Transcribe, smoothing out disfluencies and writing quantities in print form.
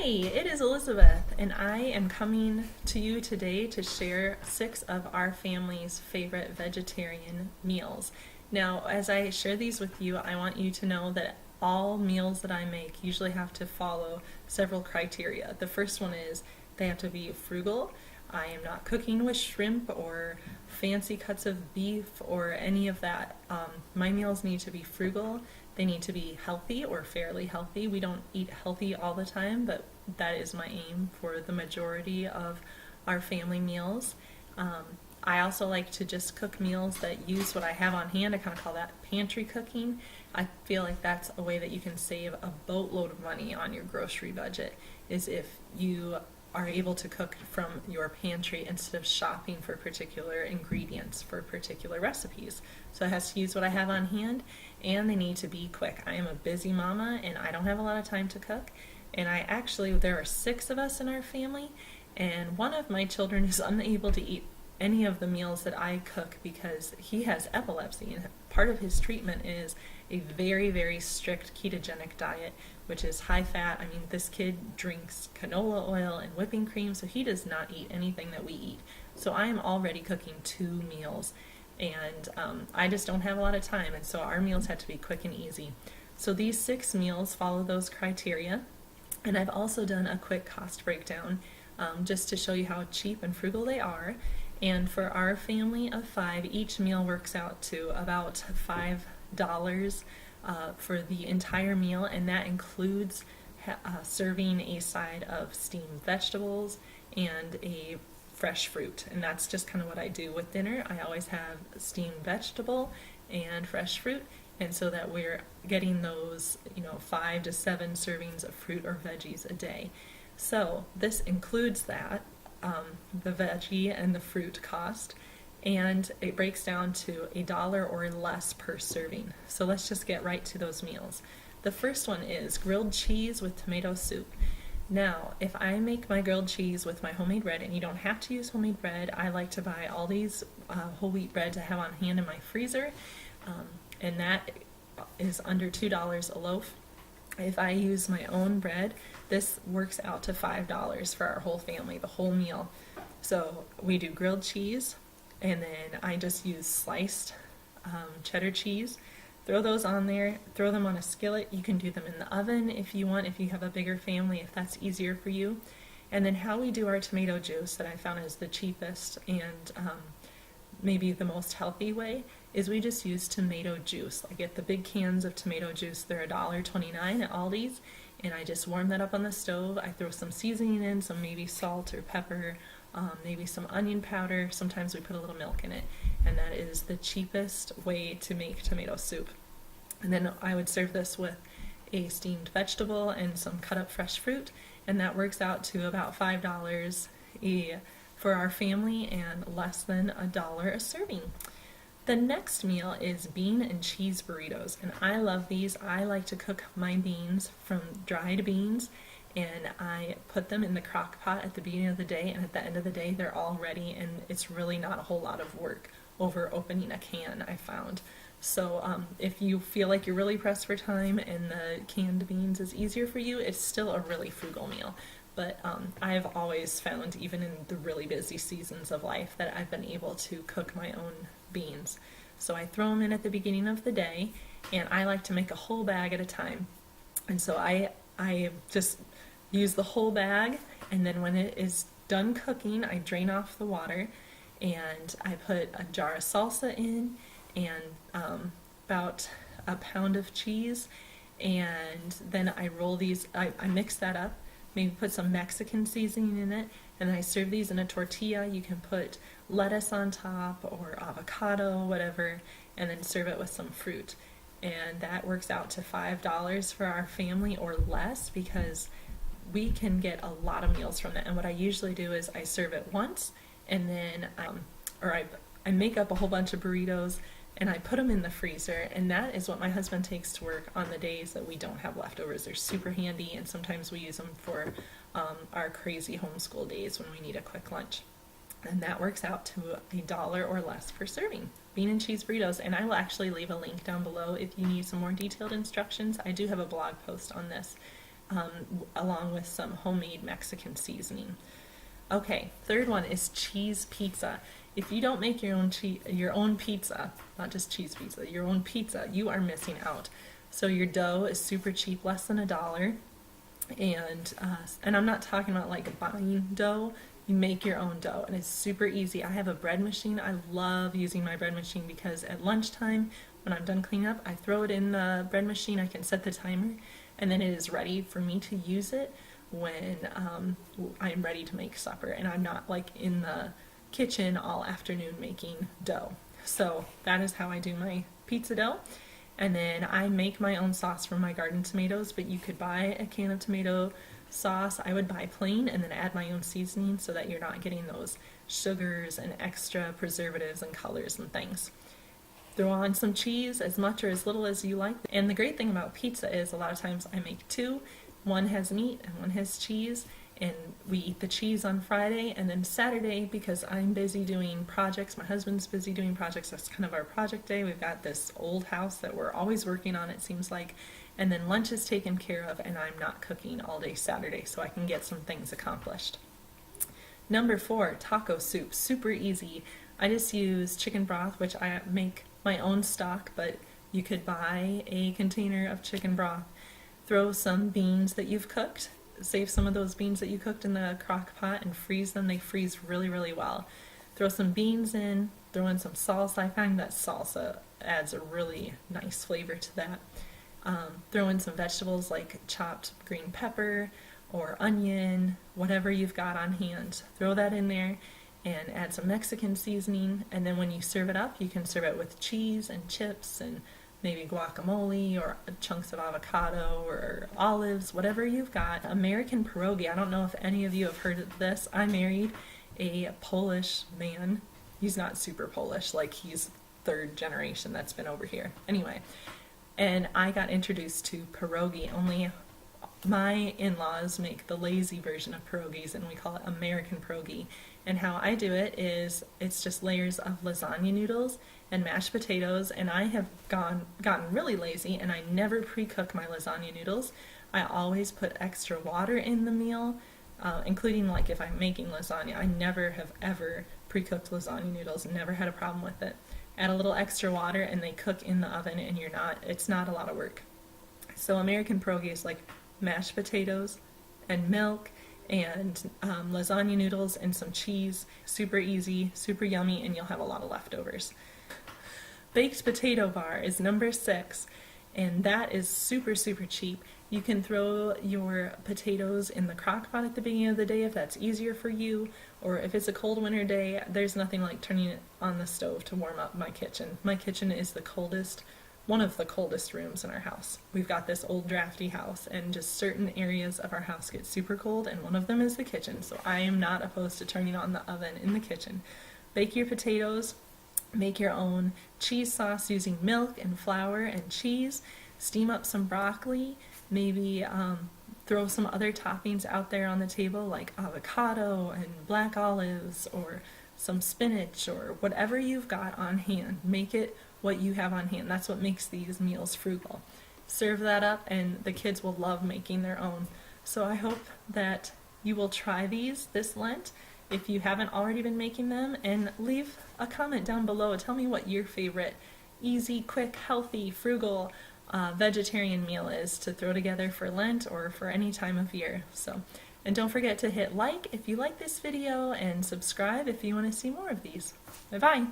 Hey, it is Elizabeth, and I am coming to you today to share 6 of our family's favorite vegetarian meals. Now, as I share these with you, I want you to know that all meals that I make usually have to follow several criteria. The first one is they have to be frugal. I am not cooking with shrimp or fancy cuts of beef or any of that. My meals need to be frugal. They need to be healthy or fairly healthy. We don't eat healthy all the time, but that is my aim for the majority of our family meals. I also like to just cook meals that use what I have on hand. I kind of call that pantry cooking. I feel like that's a way that you can save a boatload of money on your grocery budget, is if you are able to cook from your pantry instead of shopping for particular ingredients for particular recipes. So it has to use what I have on hand, and they need to be quick. I am a busy mama and I don't have a lot of time to cook. And there are 6 of us in our family, and one of my children is unable to eat any of the meals that I cook because he has epilepsy, and part of his treatment is a very, very strict ketogenic diet, which is high fat. I mean, this kid drinks canola oil and whipping cream, so he does not eat anything that we eat. So I am already cooking 2 meals, and I just don't have a lot of time, and so our meals have to be quick and easy. So these 6 meals follow those criteria, and I've also done a quick cost breakdown just to show you how cheap and frugal they are. And for our family of 5, each meal works out to about $5 for the entire meal, and that includes serving a side of steamed vegetables and a fresh fruit. And that's just kind of what I do with dinner. I always have steamed vegetable and fresh fruit, and so that we're getting those 5 to 7 servings of fruit or veggies a day. So this includes that, the veggie and the fruit cost, and it breaks down to $1 or less per serving. So let's just get right to those meals. The first one is grilled cheese with tomato soup. Now, if I make my grilled cheese with my homemade bread, and you don't have to use homemade bread, I like to buy all these whole wheat bread to have on hand in my freezer, and that is under $2 a loaf. If I use my own bread, this works out to $5 for our whole family, the whole meal. So we do grilled cheese, and then I just use sliced cheddar cheese. Throw those on there, throw them on a skillet. You can do them in the oven if you want, if you have a bigger family, if that's easier for you. And then how we do our tomato juice, that I found is the cheapest and maybe the most healthy way, is we just use tomato juice. I get the big cans of tomato juice. They're $1.29 at Aldi's, and I just warm that up on the stove. I throw some seasoning in, some maybe salt or pepper, maybe some onion powder. Sometimes we put a little milk in it, and that is the cheapest way to make tomato soup. And then I would serve this with a steamed vegetable and some cut up fresh fruit, and that works out to about $5 for our family and less than $1 a serving. The next meal is bean and cheese burritos, and I love these. I like to cook my beans from dried beans, and I put them in the crock pot at the beginning of the day, and at the end of the day they're all ready, and it's really not a whole lot of work over opening a can, I found. So if you feel like you're really pressed for time and the canned beans is easier for you, it's still a really frugal meal. But I've always found, even in the really busy seasons of life, that I've been able to cook my own beans. So I throw them in at the beginning of the day, and I like to make a whole bag at a time. And so I just use the whole bag, and then when it is done cooking, I drain off the water, and I put a jar of salsa in, and about a pound of cheese, and then I roll these, I mix that up, maybe put some Mexican seasoning in it, and then I serve these in a tortilla. You can put lettuce on top or avocado, whatever, and then serve it with some fruit. And that works out to $5 for our family or less, because we can get a lot of meals from that. And what I usually do is I serve it once, and then I make up a whole bunch of burritos, and I put them in the freezer, and that is what my husband takes to work on the days that we don't have leftovers. They're super handy, and sometimes we use them for our crazy homeschool days when we need a quick lunch. And that works out to $1 or less per serving. Bean and cheese burritos, and I will actually leave a link down below if you need some more detailed instructions. I do have a blog post on this along with some homemade Mexican seasoning. Okay, third one is cheese pizza. If you don't make your own pizza, not just cheese pizza, your own pizza, you are missing out. So your dough is super cheap, less than $1, and I'm not talking about like buying dough. You make your own dough, and it's super easy. I have a bread machine. I love using my bread machine because at lunchtime, when I'm done cleaning up, I throw it in the bread machine. I can set the timer, and then it is ready for me to use it when I'm ready to make supper, and I'm not like in the kitchen all afternoon making dough. So that is how I do my pizza dough. And then I make my own sauce from my garden tomatoes, but you could buy a can of tomato sauce. I would buy plain and then add my own seasoning so that you're not getting those sugars and extra preservatives and colors and things. Throw on some cheese, as much or as little as you like. And the great thing about pizza is a lot of times I make two. One has meat and one has cheese, and we eat the cheese on Friday, and then Saturday, because I'm busy doing projects, my husband's busy doing projects, that's kind of our project day. We've got this old house that we're always working on, it seems like, and then lunch is taken care of, and I'm not cooking all day Saturday, so I can get some things accomplished. Number 4, taco soup. Super easy. I just use chicken broth, which I make my own stock, but you could buy a container of chicken broth. Throw some beans that you've cooked. Save some of those beans that you cooked in the crock pot and freeze them. They freeze really, really well. Throw some beans in, throw in some salsa. I find that salsa adds a really nice flavor to that. Throw in some vegetables like chopped green pepper or onion, whatever you've got on hand. Throw that in there and add some Mexican seasoning, and then when you serve it up, you can serve it with cheese and chips and maybe guacamole or chunks of avocado or olives, whatever you've got. American pierogi. I don't know if any of you have heard of this. I married a Polish man. He's not super Polish, like he's third generation that's been over here. Anyway, and I got introduced to pierogi. Only my in-laws make the lazy version of pierogis, and we call it American pierogi. And how I do it is it's just layers of lasagna noodles and mashed potatoes, and I have gotten really lazy, and I never pre-cook my lasagna noodles. I always put extra water in the meal, including like if I'm making lasagna. I never have ever pre-cooked lasagna noodles, never had a problem with it. Add a little extra water and they cook in the oven, and it's not a lot of work. So American pierogi is like mashed potatoes and milk and lasagna noodles and some cheese. Super easy, super yummy, and you'll have a lot of leftovers. Baked potato bar is number 6, and that is super, super cheap. You can throw your potatoes in the crock pot at the beginning of the day if that's easier for you, or if it's a cold winter day, there's nothing like turning it on the stove to warm up my kitchen. My kitchen is the coldest, one of the coldest rooms in our house. We've got this old drafty house, and just certain areas of our house get super cold, and one of them is the kitchen, so I am not opposed to turning on the oven in the kitchen. Bake your potatoes, make your own cheese sauce using milk and flour and cheese, steam up some broccoli, maybe throw some other toppings out there on the table like avocado and black olives or some spinach or whatever you've got on hand. Make it what you have on hand. That's what makes these meals frugal. Serve that up, and the kids will love making their own. So I hope that you will try these this Lent if you haven't already been making them, and leave a comment down below. Tell me what your favorite easy, quick, healthy, frugal vegetarian meal is to throw together for Lent or for any time of year. And don't forget to hit like if you like this video and subscribe if you want to see more of these. Bye bye!